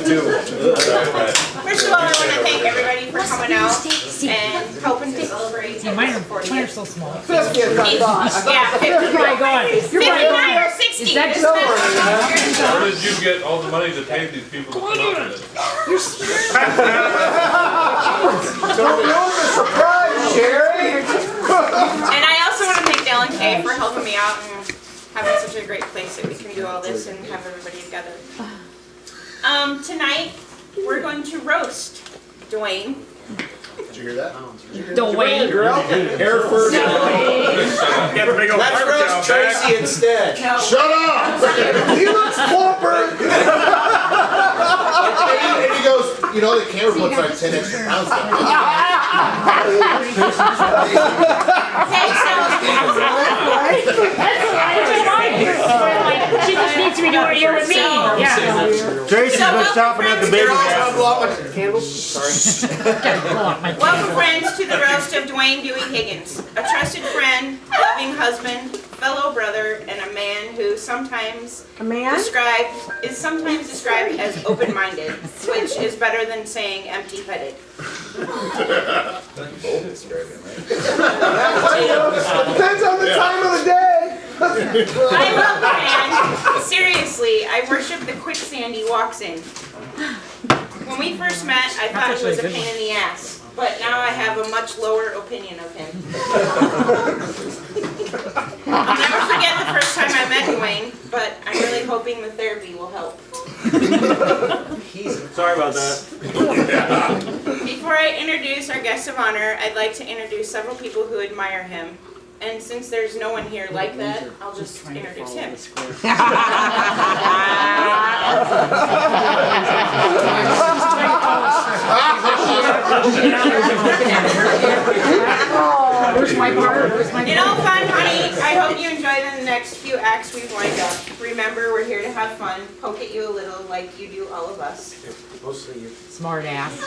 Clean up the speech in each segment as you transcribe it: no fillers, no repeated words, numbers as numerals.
too. First of all, I want to thank everybody for coming out and helping to celebrate. Mine are so small. 50, I thought. Yeah, 50. You're probably going. You're 59 probably or going. 60. Is that Where did you get all the money to pay these people to come up with it? Don't ruin the surprise, Jerry. And I also want to thank Dale and Kay for helping me out and having such a great place that we can do all this and have everybody together. Tonight, we're going to roast Dwayne. Did you hear that? Dwayne. Hair first. Let's roast Tracy instead. No. Shut up! He looks plumper. And he goes, you know, the camera puts like 10 extra pounds down. Okay, so She just needs to be doing it here with me. Yeah. Tracy's been stopping at the baby gas. welcome friends to the roast of Dwayne Dewey Higgins, a trusted friend, loving husband, fellow brother, and a man who is sometimes described as open-minded, which is better than saying empty-headed. Depends on the time of the day. I love the man. Seriously, I worship the quicksand he walks in. When we first met, I thought he was a pain in the ass, but now I have a much lower opinion of him. I'll never forget the first time I met Dwayne, but I'm really hoping the therapy will help. Sorry about that. Before I introduce our guest of honor, I'd like to introduce several people who admire him. And since there's no one here like that, I'll just introduce him. Where's my part? In all fun, honey, I hope you enjoy the next few acts we've lined up. Remember, we're here to have fun, poke at you a little like you do all of us. Mostly you. Smart ass.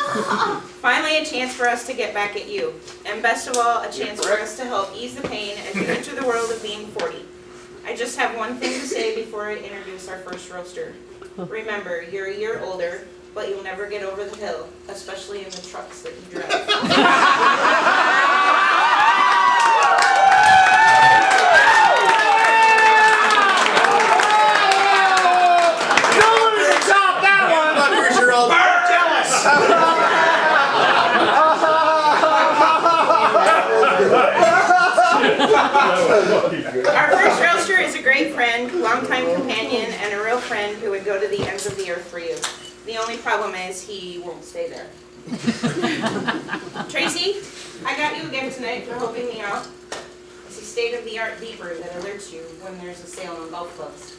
Finally, a chance for us to get back at you. And best of all, a chance for us to help ease the pain as you enter the world of being 40. I just have one thing to say before I introduce our first roaster. Remember, you're a year older, but you'll never get over the hill, especially in the trucks that you drive. Our first roaster is a great friend, longtime companion, and a real friend who would go to the ends of the earth for you. The only problem is he won't stay there. Tracy, I got you a gift tonight for helping me out. It's a state-of-the-art beeper that alerts you when there's a sale on golf clubs.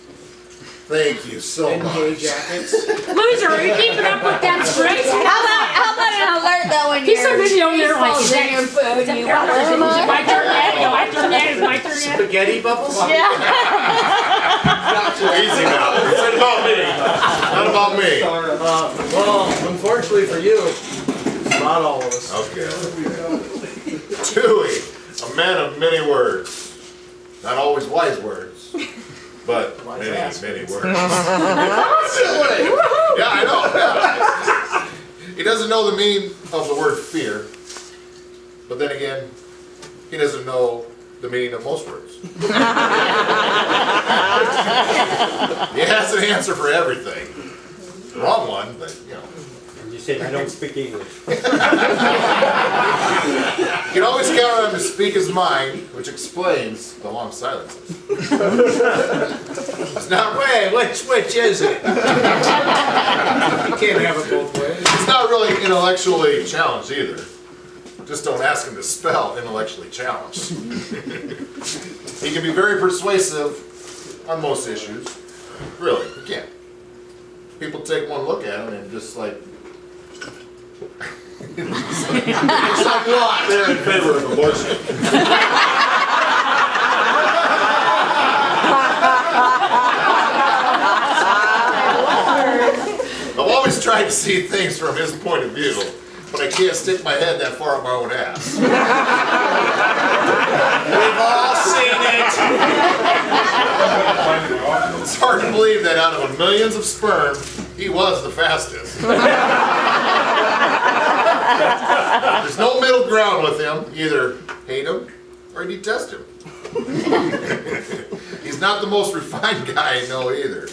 Thank you so much. jackets. Loser, are you keeping up with that script? How about an alert though when He's so you're busy over there like, is in your food and you want it my turn yet? Is my turn yet? Is my turn yet? Spaghetti bubbles? Easy now. It's about me. Not about me. Well, unfortunately for you, it's not all of us. Okay. Dewey, a man of many words. Not always wise words, but many, many words. Yeah, I know. Yeah. He doesn't know the meaning of the word fear, but then again, he doesn't know the meaning of most words. He has an answer for everything. The wrong one, but you know. You said I don't speak English. You can always count on him to speak his mind, which explains the long silences. It's not Wait, which is it? You can't have it both ways. He's not really intellectually challenged either. Just don't ask him to spell intellectually challenged. He can be very persuasive on most issues. Really, he can. People take one look at him and just like... it's like what? They're in favor of abortion. I've always tried to see things from his point of view, but I can't stick my head that far up my own ass. We've all seen it. It's hard to believe that out of millions of sperm, he was the fastest. There's no middle ground with him. You either hate him or you detest him. He's not the most refined guy I know either.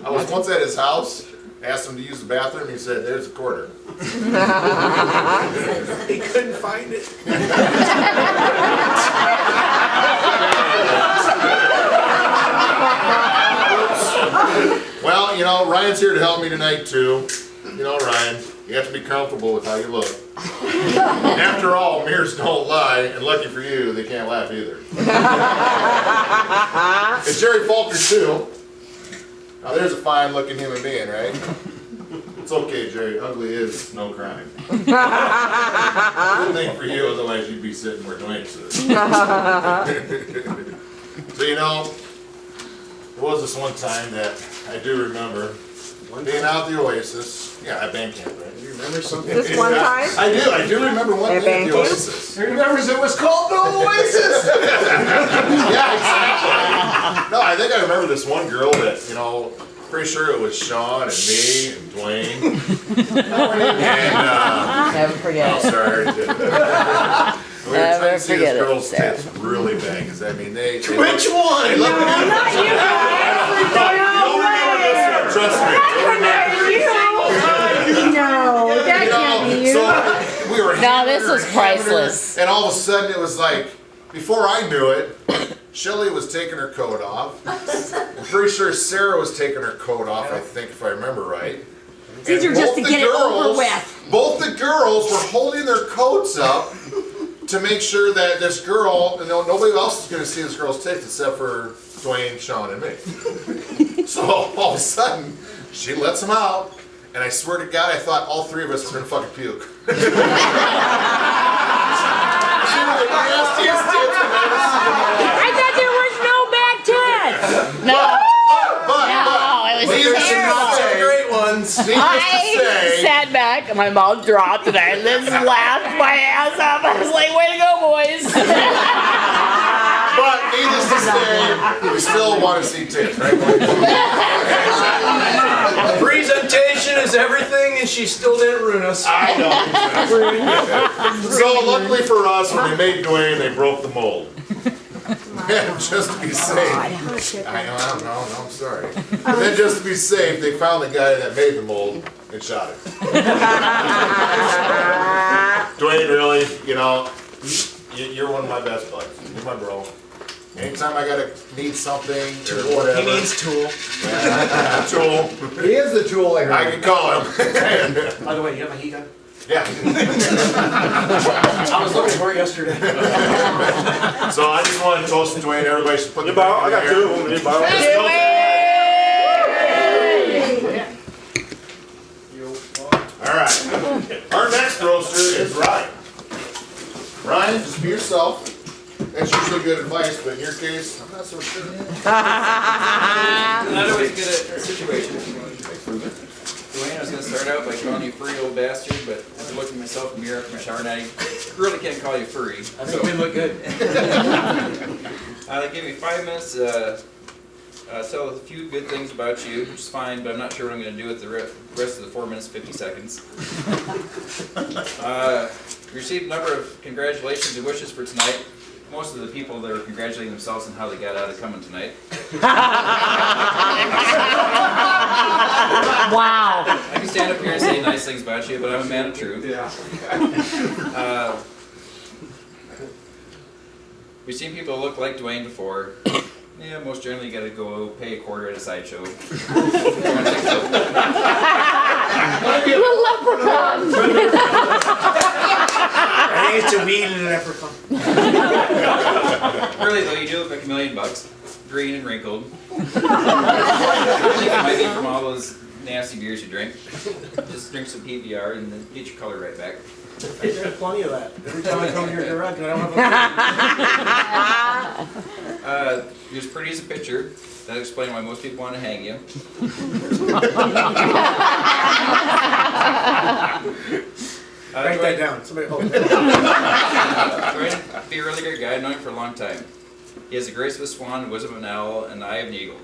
I was once at his house, asked him to use the bathroom, he said, "There's a quarter." He couldn't find it. Well, you know, Ryan's here to help me tonight too. You know, Ryan, you have to be comfortable with how you look. And after all, mirrors don't lie, and lucky for you, they can't laugh either. It's Jerry Faulkner too. Now there's a fine looking human being, right? It's okay, Jerry, ugly is no crime. Good thing for you, otherwise you'd be sitting where Dwayne sits. So you know, there was this one time that I do remember being out at the Oasis. Yeah, at band camp, right? Do you remember something? This one time? I do remember one At thing at band the camp? Oasis. He remembers it was called the Oasis. Yeah, exactly. No, I think I remember this one girl that, you know, pretty sure it was Sean and me and Dwayne. And, Never forget oh, it. sorry. We were Never trying to see forget this it, girl's Sarah. tits really bang, 'cause I mean, they Which they one? look beautiful. Not you guys. You'll remember this one, trust me. You'll remember. No, that You can't be you. know, so we were No, hammering this was her, hammering her, priceless. and all of a sudden it was like, before I knew it, Shelly was taking her coat off. I'm pretty sure Sarah was taking her coat off, I think, if I remember right. These are just to get it over with. Both the girls were holding their coats up to make sure that this girl, you know, nobody else is going to see this girl's tits except for Dwayne, Sean, and me. So all of a sudden, she lets them out, and I swear to God, I thought all three of us were going to fucking puke. She was the nastiest tits I've ever seen in my life. I thought there was no bad tits. No, But, it was needless to terrible. say, Great ones. needless to I say, sat back and my mouth dropped and I just laughed my ass off. I was like, way to go, boys. but needless to say, we still want to see tits, right? Presentation is everything, and she still didn't ruin us. I know. So luckily for us, when they made Dwayne, they broke the mold. And just to be safe, I know, I'm sorry. And then just to be safe, they found the guy that made the mold and shot him. Dwayne, really, you know, you're one of my best buds. You're my bro. Anytime I gotta need something or whatever, He needs Tool. a tool, He is the tool I I heard. can call him. By the way, you have a heat gun? Yeah. I was looking for it yesterday. So I just want to toast Dwayne. Everybody should put the I got two of them. You borrow? All right. Our next roaster is Ryan. Ryan, just be yourself. That's usually good advice, but in your case, I'm not so sure. Not always good at situations. Dwayne, I was going to start out by calling you furry old bastard, but after looking at myself in the mirror after my shower night, I really can't call you furry. I think we look good. Give me 5 minutes to tell a few good things about you, which is fine, but I'm not sure what I'm going to do with the rest of the 4 minutes, 50 seconds. Received a number of congratulations and wishes for tonight. Most of the people that are congratulating themselves on how they got out of coming tonight. Wow. I can stand up here and say nice things about you, but I'm a man of truth. Yeah. We've seen people that look like Dwayne before. Yeah, most generally you gotta go pay a quarter at a sideshow. I think it's a weed and an leprechaun. Really though, you do look like $1,000,000, green and wrinkled. I think it might be from all those nasty beers you drink. Just drink some PBR and then get your color right back. I drink plenty of that. Every time I come to your garage, I don't have a You're as pretty as a picture. That explains why most people want to hang you. Write that down. Somebody hold it. Dwayne, be a really great guy. I've known him for a long time. He has the grace of a swan, the wisdom of an owl, and the eye of an eagle.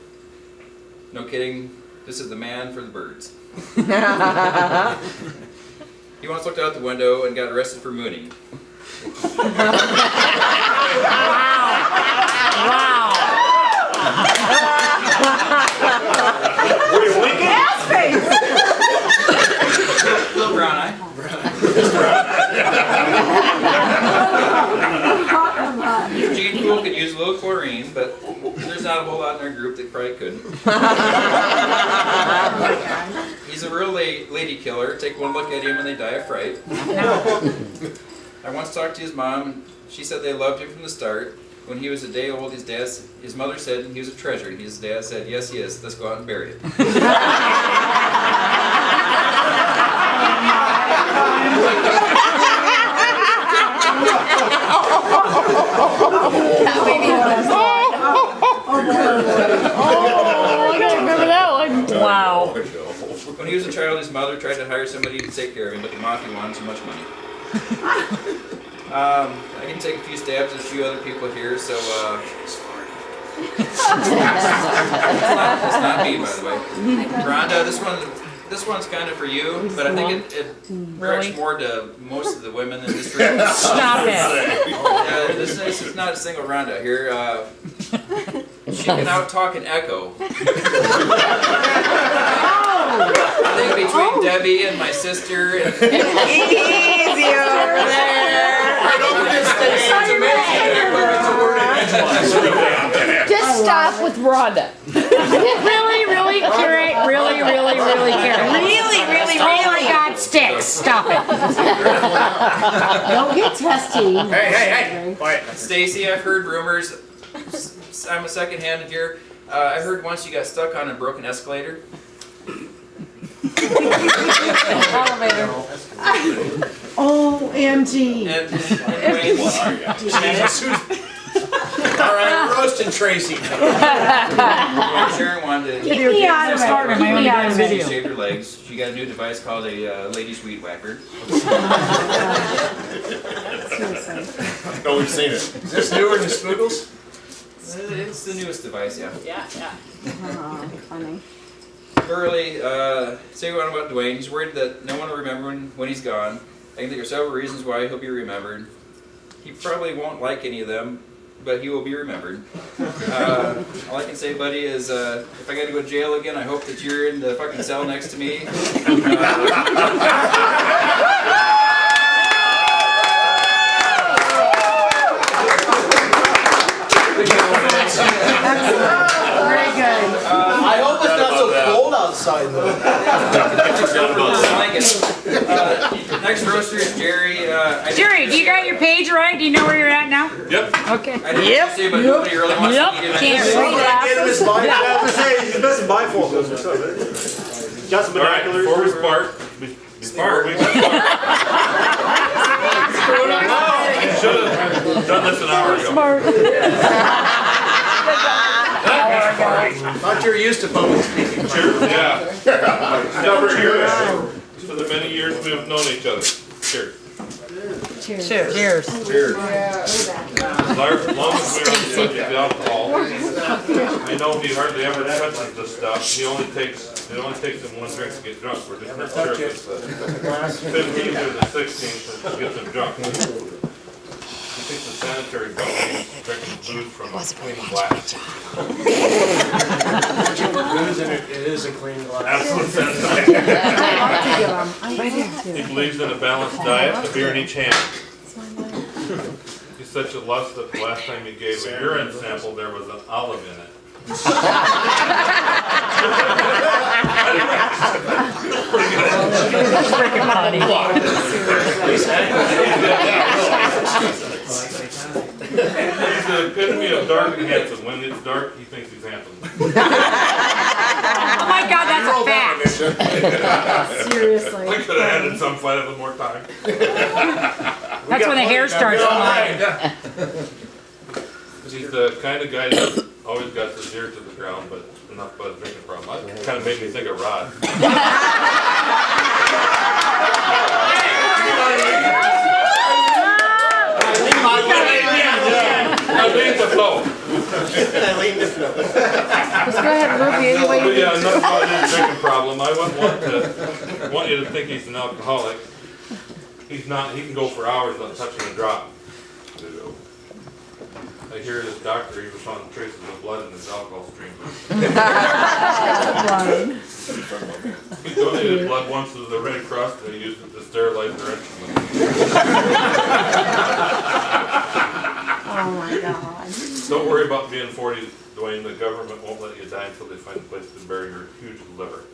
No kidding, This is the man for the birds. He once looked out the window and got arrested for mooning. Wow. Were you winking? Ass face. Little brown eye. Eugene Poole could use a little chlorine, but there's not a whole lot in our group that probably couldn't. He's a real lady killer. Take one look at him and they die of fright. I once talked to his mom. She said they loved him from the start. When he was a day old, his mother said he was a treasure. His dad said, yes, he is. Let's go out and bury it. Oh, I gotta remember that one. Wow. When he was a child, his mother tried to hire somebody to take care of him, but the mafia wanted too much money. I can take a few stabs at a few other people here, so it's not me, by the way. Rhonda, this one's kind of for you, but I think it directs Really? more to most of the women in this room. Stop it. This is not a single Rhonda here. She can out-talk and echo. I think between Debbie and my sister and Easy over there. Don't forget Stacy. It's amazing that it's a word in edgewise. Just stop with Rhonda. Really, Carrie? Really, Carrie? Really, Oh my God, sticks. Stop it. Don't get testy. Hey. Quiet. Stacy, I've heard rumors. I'm a second-handed here. I heard once you got stuck on a broken escalator. Elevator. OMG. And Wayne, All right, we're roasting Tracy. Sharon wanted to Get me out of it. Started my Get own me out of damn it. video. save her legs. She got a new device called a ladies' weed whacker. Seriously. No, we've seen it. Is this newer than Spoogles? It's the newest device, yeah. Oh, funny. Burley, say one about Dwayne. He's worried that no one will remember when he's gone. I can think of several reasons why he'll be remembered. He probably won't like any of them, but he will be remembered. All I can say, buddy, is if I got to go to jail again, I hope that you're in the fucking cell next to me. Very good. I hope it's not so cold outside though. Next roaster is Jerry. Jerry, do you got your page right? Do you know where you're at now? Yep. Okay. I didn't say, but nobody really wants Yep. to eat it. Can't Get him his bifocals. Yeah, I was gonna say, he's got some bifocals or something. Got some All right, binoculars. before we spark, we should have done this an hour ago. Smart. Thought you were used to public speaking. Cheers, yeah. For the many years we have known each other. Cheers. Cheers. Cheers. As long as we're on the subject of alcohol, I know he hardly ever touches this stuff. It only takes him one drink to get drunk. We're just not sure if it's the 15th or the 16th that gets him drunk. He thinks the sanitary belt means drinking booze from a clean glass. Booze and it is a clean glass. That's what sanitary. He believes in a balanced diet, a beer in each hand. He's such a lust that the last time he gave a urine sample, there was an olive in it. Freaking funny. He's the epitome of dark and handsome. When it's dark, he thinks he's handsome. Oh my God, that's a fact. Seriously. We could have added some fight of more time. That's when the hair starts flying. He's the kind of guy that always got his ear to the ground, but enough about a drinking problem. That kind of made me think of Rod. I lean to flow. Just go ahead and rip any way But you yeah, enough about his drinking problem. I wouldn't want you to think he's an alcoholic. He's not. He can go for hours without touching a drop. I hear his doctor, he was found traces of blood in his alcohol stream. He donated blood once to the Red Cross and they used it to sterilize their instruments. Oh my God. Don't worry about being 40, Dwayne. The government won't let you die until they find a place to bury your huge liver.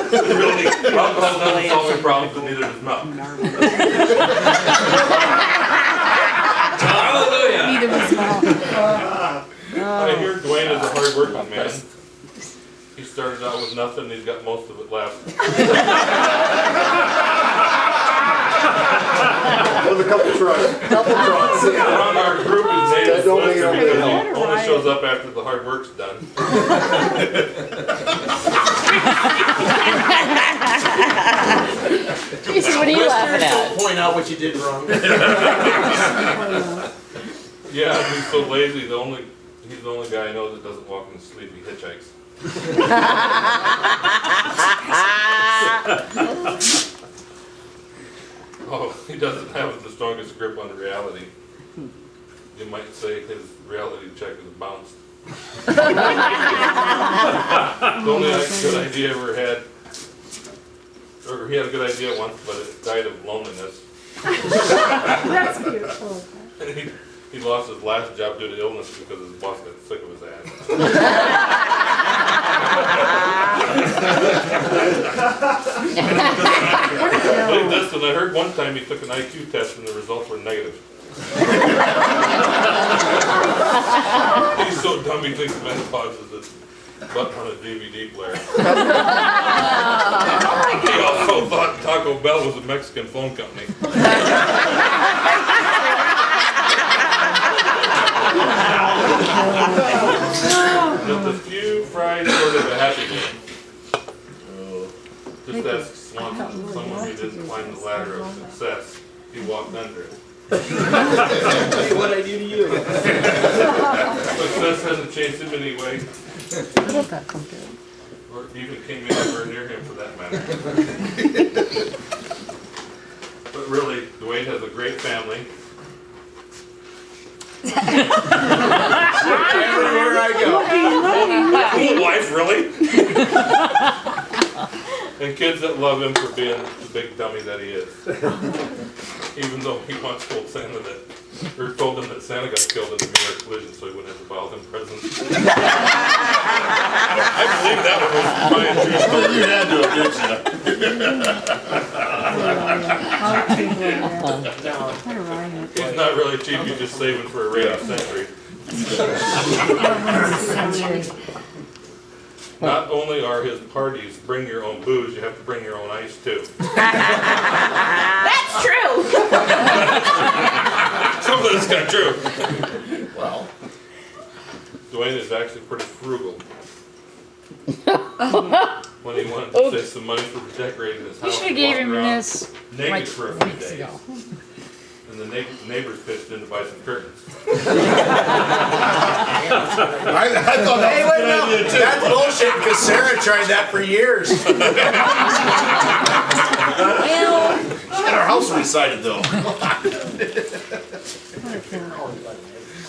Really, alcohol doesn't solve your problems, and neither does milk. Hallelujah. Neither was mouth. I hear Dwayne is a hard working man. He started out with nothing, he's got most of it left. With a couple trucks. Around our group, his name is Don't make it Lester okay. because he only shows up after the hard work's done. Jason, what are you laughing at? Point out what you did wrong. Yeah, he's so lazy, he's the only guy I know that doesn't walk in his sleep, he hitchhikes. Oh, he doesn't have the strongest grip on reality. You might say his reality check is bounced. The only good idea he ever had, or he had a good idea once, but it died of loneliness. That's cute. Oh, And he lost his last job due to illness because his boss got sick of his ass. Believe this, and I heard one time he took an IQ test and the results were negative. He's so dumb he thinks menopause is a button on a DVD player. He also thought Taco Bell was a Mexican phone company. Just a few fries short of a happy meal. Just ask someone who didn't climb the ladder of success. He walked under it. Hey, what'd I do to you? Success hasn't chased him anyway. Or even came anywhere near him for that matter. But really, Dwayne has a great family. Everywhere I Cool wife, really? And kids that love him for being the big dummy that he is. Even though he once told Santa that, or told him that Santa got killed in a mirror collision so he wouldn't have to buy them presents. I believe that one was my true story. You had to have, didn't you? He's not really cheap, he's just saving for a rainy century. Not only are his parties bring your own booze, you have to bring your own ice too. That's true. Some of this is kind of true. Well, Dwayne is actually pretty frugal. When he wanted to save some money for decorating his You house, should he have gave walked him around this naked like for a few weeks days. ago. And the neighbors pitched in to buy some curtains. I thought that Hey, was a wait, good no, idea too. that's bullshit, because Sarah tried that for years. She got our house recited though.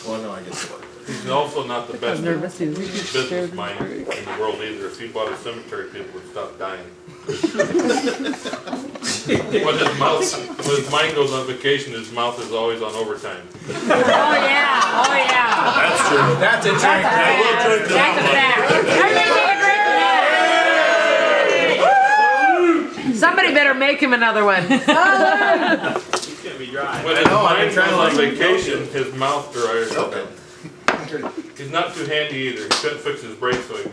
Well, no, I guess what. He's also not the best business mind in the world either. If he bought a cemetery, people would stop dying. When his mind goes on vacation, his mouth is always on overtime. Oh yeah, oh yeah. That's true. That's a trick. I will drink to That's a fact. Somebody better make him another one. He's gonna be dry. When his mind goes on vacation, his mouth dries up. He's not too handy either. He couldn't fix his brakes, so he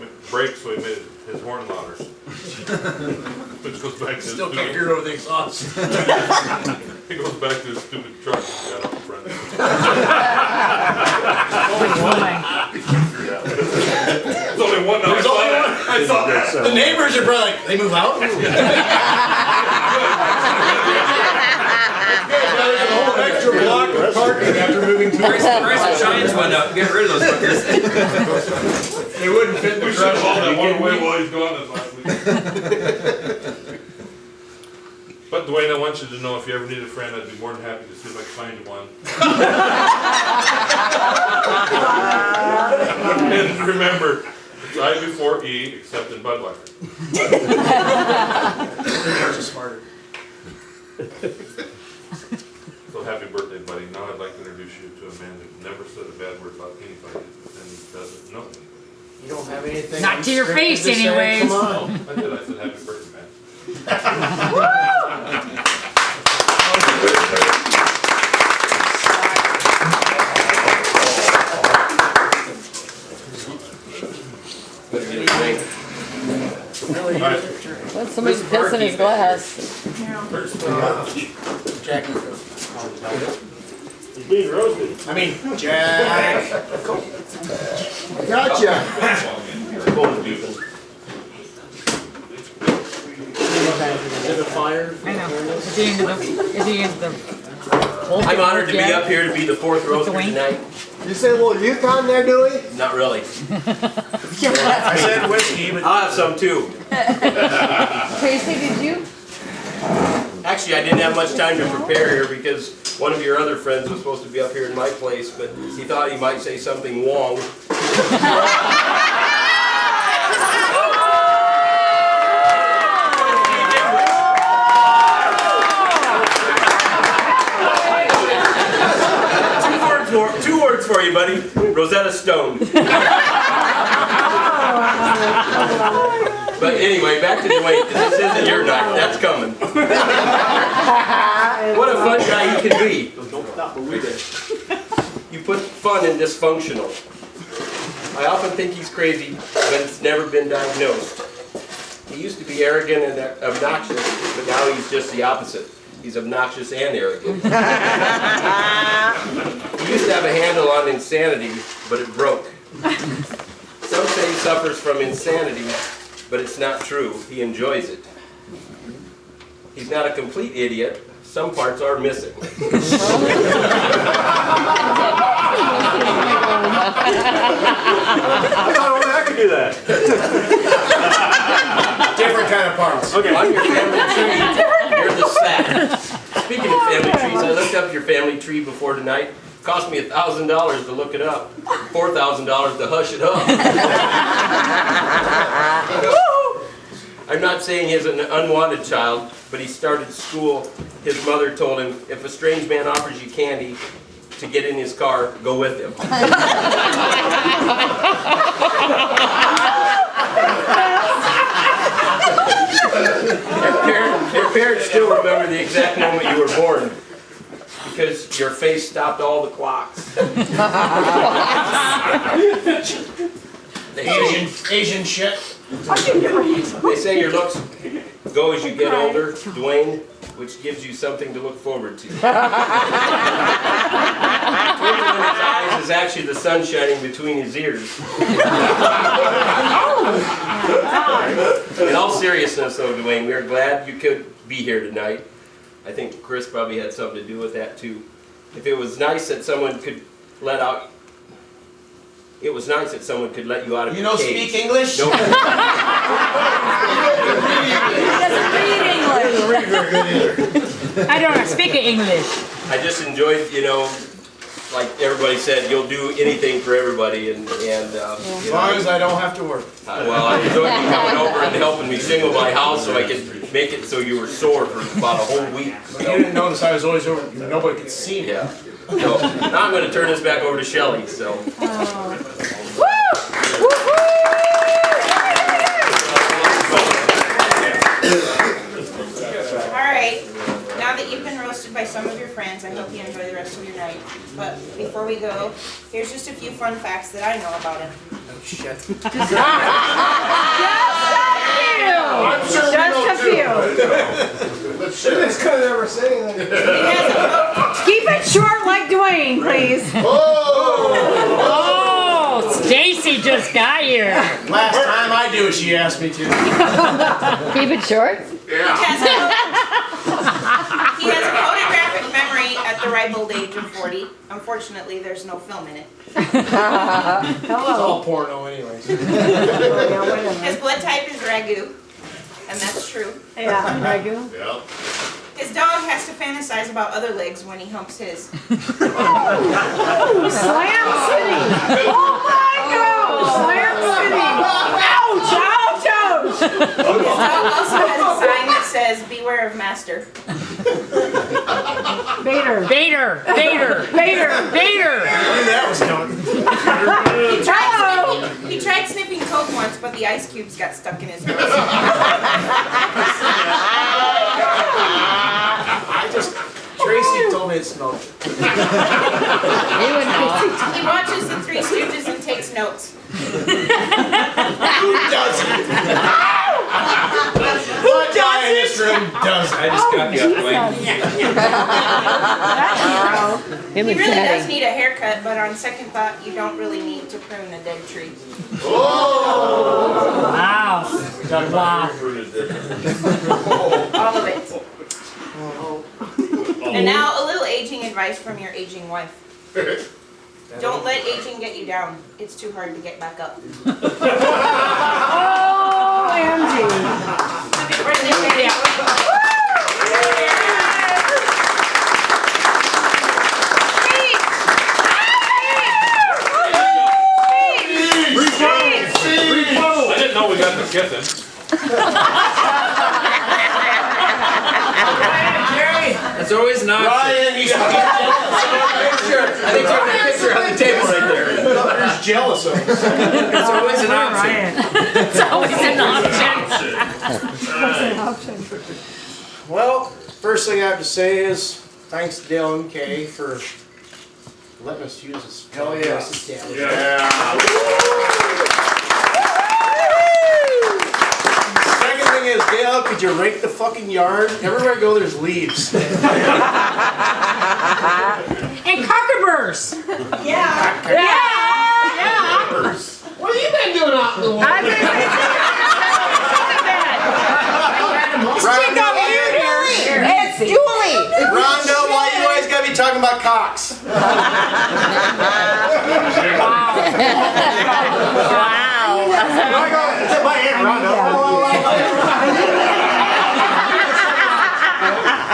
made his horn louder. Which goes back to his Still can't stupid, hear it over the exhaust. he goes back to his stupid truck he got up front. There's only one other side. I thought the neighbors are probably like, they move out? extra block of parking after moving to. Price of shines went up. Get rid of those fuckers. They wouldn't fit the We should have crush. hauled that one away while he's gone this last week. But Dwayne, I want you to know if you ever need a friend, I'd be more than happy to see if I can find you one. And remember, it's I before E, except in Budweiser. There's a smarter. So happy birthday, buddy. Now I'd like to introduce you to a man who never said a bad word about anybody and doesn't know anybody. You don't have anything. Not to your unscripted face to say? anyways. Come on. I did, I said happy birthday, man. Let somebody piss in his glass. Jackie. He's being roasted. I mean, Jack. Gotcha. Is it a fire? I know. Is he into the I'm honored to be up here to be the fourth roaster Dwayne? tonight. You say a little Yukon there, Dewey? Not really. I said whiskey, but. I'll have some too. Tracy, did you? Actually, I didn't have much time to prepare here because one of your other friends was supposed to be up here in my place, but he thought he might say something wrong. Two words for you, buddy. Rosetta Stone. But anyway, back to Dwayne. This isn't your night. That's coming. What a fun guy he can be. Don't stop believing. You put fun in dysfunctional. I often think he's crazy, but it's never been diagnosed. He used to be arrogant and obnoxious, but now he's just the opposite. He's obnoxious and arrogant. He used to have a handle on insanity, but it broke. Some say he suffers from insanity, but it's not true. He enjoys it. He's not a complete idiot. Some parts are missing. I thought only I could do that. Different kind of parts. Okay. On your family tree, you're the sack. Speaking of family trees, I looked up your family tree before tonight. It cost me $1,000 to look it up. $4,000 to hush it up. I'm not saying he's an unwanted child, but he started school. His mother told him, if a strange man offers you candy to get in his car, go with him. Your parents still remember the exact moment you were born because your face stopped all the clocks. Asian shit. They say your looks go as you get older, Dwayne, which gives you something to look forward to. Twinkle in his eyes is actually the sun shining between his ears. In all seriousness, though, Dwayne, we are glad you could be here tonight. I think Chris probably had something to do with that too. If it was nice that someone could let out. It was nice that someone could let you out of You your don't cage. speak English? No. He doesn't read English. I don't speak English. I just enjoyed, like everybody said, you'll do anything for everybody, and As long as I don't have to work. well, I enjoyed you coming over and helping me shingle my house so I could make it so you were sore for about a whole week. You didn't notice I was always over. Nobody could see me. Yeah. So now I'm going to turn this back over to Shelly. So. Alright, now that you've been roasted by some of your friends, I hope you enjoy the rest of your night. But before we go, here's just a few fun facts that I know about him. Oh, shit. I'm sure Just a we few. know too. Let's share. This could never say anything. He has a Keep it short like Dwayne, please. Oh! Oh, Stacy just got here. Last time I do, she asked me to. Keep it short. Yeah. he has a photographic memory at the ripe old age of 40. Unfortunately, there's no film in it. It's Hello. all porno anyways. Yeah, wait a His minute. blood type is ragu, and that's true. Yeah, Ragu. Yep. His dog has to fantasize about other legs when he humps his. Slam City. Oh my God. Slam City. Ouch, ouch, ouch. His dog also has a sign that says, "Beware of master." Vader. Vader, Vader, Vader. Vader. I knew that was coming. He tried sniffing coke once, but the ice cubes got stuck in his nose. Tracy told me it smelled. He watches the Three Stooges and takes notes. Who doesn't? What guy in this room doesn't? I just got the Dwayne. He really does need a haircut, but on second thought, you don't really need to prune a dead tree. Wow. Wow. All of it. And now, a little aging advice from your aging wife. Don't let aging get you down. It's too hard to get back up. Oh, Angie. Happy birthday, Daddy. I didn't know we got the kitten. That's always an option. Ryan, he's I think there's a picture on the table right there. He's jealous of us. It's always an option. It's always an option. Well, first thing I have to say is thanks to Dale and Kay for letting us use this. Hell yeah. Second thing is, Dale, could you rake the fucking yard? Everywhere I go, there's leaves. And cockaburs. Yeah. What have you been doing out in the world? It's Julie. Rhonda, why you always gotta be talking about cocks? Wow. My aunt Rhonda.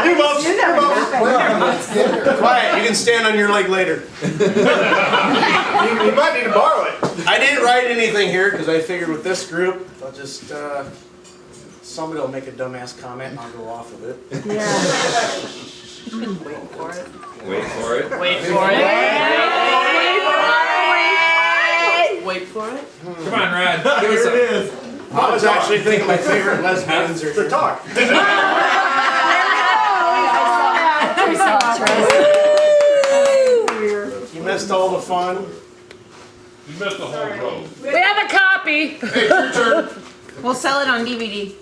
You both. Quiet, you can stand on your leg later. You might need to borrow it. I didn't write anything here because I figured with this group, I'll just, somebody will make a dumbass comment and I'll go off of it. Yeah. Wait for it. Wait for it. Wait for it. Come on, Rod. Give us a. I was actually thinking my favorite lesbians are The talk. You missed all the fun. You missed the whole road. We have a copy. Hey, your turn. We'll sell it on DVD.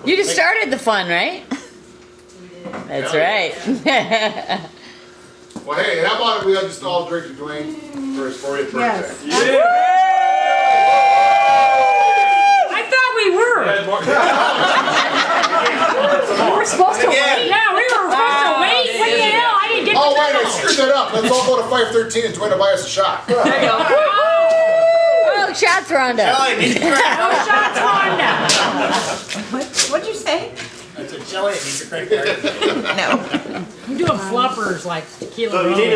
You just started the fun, right? That's right. Well, hey, how about we just all drink to Dwayne for his 40th birthday? Yes. I thought we were. We were supposed to wait. Yeah, we were supposed to wait. What the hell? I didn't get Oh, the wait, I memo. screwed that up. Let's all go to 513 and Dwayne will buy us a shot. There you go. Oh, shots, Rhonda. Jelly, need a credit Oh, shots, Rhonda. What'd you say? I said jelly, needs a credit card. No. I'm doing fluffers like tequila. So you need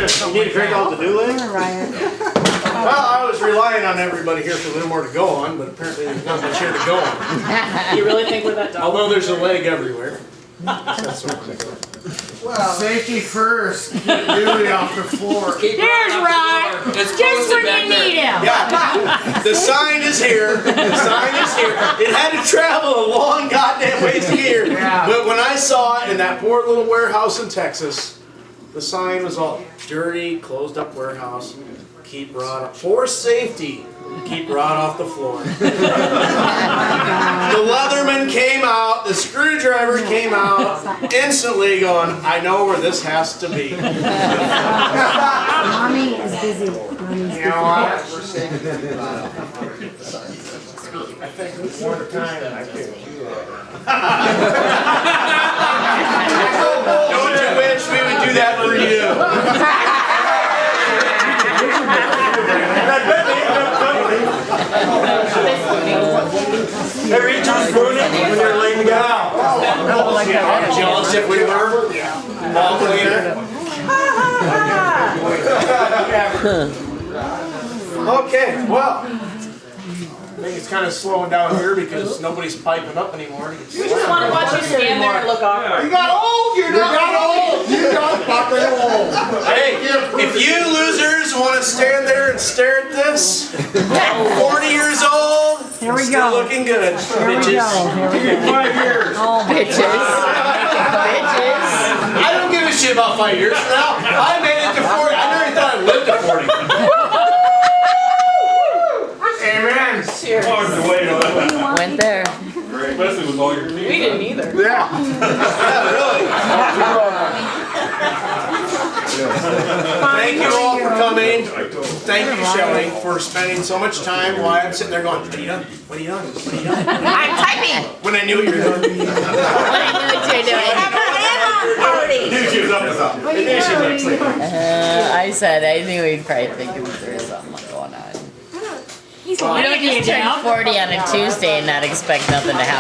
to drink all the do list? All right. Well, I was relying on everybody here for a little more to go on, but apparently there's not much here to go on. You really think we're that dumb? Although there's a leg everywhere. Safety first. Keep Dewey off the floor. Keep There's Rod. It's Just posted when back you there. need him. Yeah, the sign is here. The sign is here. It had to travel a long goddamn ways to get here. But when I saw it in that poor little warehouse in Texas, the sign was all dirty, closed up warehouse. Keep Rod up. For safety, keep Rod off the floor. The Leatherman came out, the screwdriver came out, instantly going, I know where this has to be. Mommy is busy. Mommy's busy. I think one time I picked you up. Don't you wish we would do that for you. Ever eat your spoon when you're laying down? I'm jealous if we were. Ball cleaner. Okay, well, I think it's kind of slowing down here because nobody's piping up anymore. We just want to watch you stand there and look awkward. You got old, you got old, you got fucking old. Hey, if you losers want to stand there and stare at this, 40 years old, Here we still go. looking good, Here we bitches. go. Here we go. 5 years. Oh my Bitches. Bitches. I don't give a shit about 5 years from now. I made it to 40. I never thought I'd live to 40. Amen. Hard to wait on that. Went there. Especially with all your teeth. We didn't either. Yeah, really. Thank you all for coming. Thank you, Shelley, for spending so much time while I'm sitting there going, what are you doing? What are you doing? What are you doing? I'm typing. When I knew what you were doing. What are you doing? Knew she was up to something. I knew she was like, I said I knew he'd probably think there was something going on. He's You don't just turn 40 on a Tuesday and not expect nothing to happen.